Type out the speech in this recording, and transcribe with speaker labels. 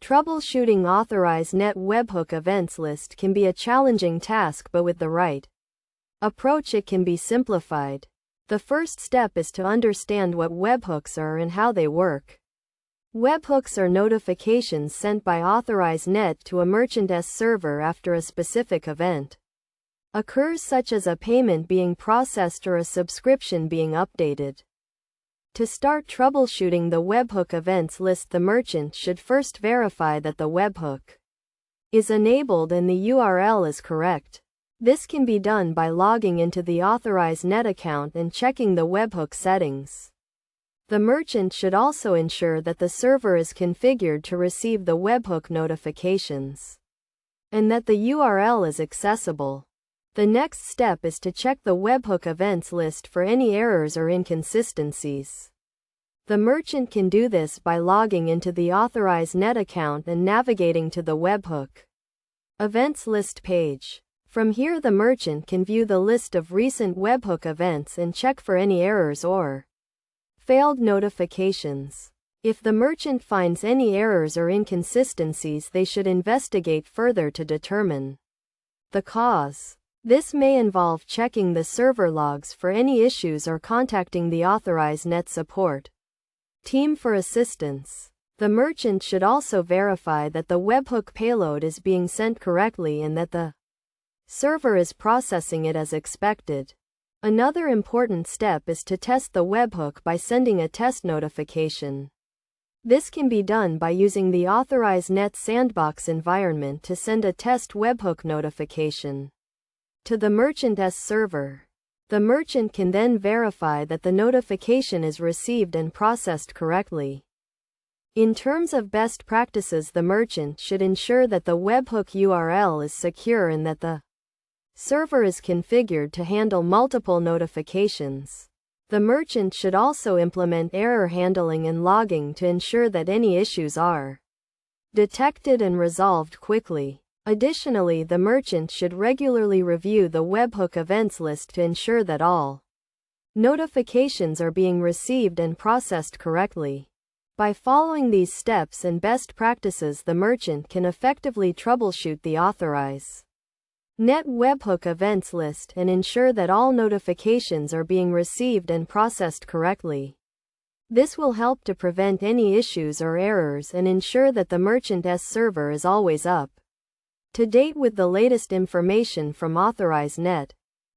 Speaker 1: Troubleshooting Authorize Net Webhook events list can be a challenging task, but with the right approach it can be simplified. The first step is to understand what webhooks are and how they work. Webhooks are notifications sent by Authorize Net to a merchant's server after a specific event occurs, such as a payment being processed or a subscription being updated. To start troubleshooting the webhook events list, the merchant should first verify that the webhook is enabled and the URL is correct. This can be done by logging into the Authorize Net account and checking the webhook settings. The merchant should also ensure that the server is configured to receive the webhook notifications and that the URL is accessible. The next step is to check the webhook events list for any errors or inconsistencies. The merchant can do this by logging into the Authorize Net account and navigating to the webhook events list page. From here, the merchant can view the list of recent webhook events and check for any errors or failed notifications. If the merchant finds any errors or inconsistencies, they should investigate further to determine the cause. This may involve checking the server logs for any issues or contacting the Authorize Net support team for assistance. The merchant should also verify that the webhook payload is being sent correctly and that the server is processing it as expected. Another important step is to test the webhook by sending a test notification. This can be done by using the Authorize Net sandbox environment to send a test webhook notification to the merchant's server. The merchant can then verify that the notification is received and processed correctly. In terms of best practices, the merchant should ensure that the webhook URL is secure and that the server is configured to handle multiple notifications. The merchant should also implement error handling and logging to ensure that any issues are detected and resolved quickly. Additionally, the merchant should regularly review the webhook events list to ensure that all notifications are being received and processed correctly. By following these steps and best practices, the merchant can effectively troubleshoot the Authorize Net webhook events list and ensure that all notifications are being received and processed correctly. This will help to prevent any issues or errors and ensure that the merchant's server is always up to date with the latest information from Authorize Net.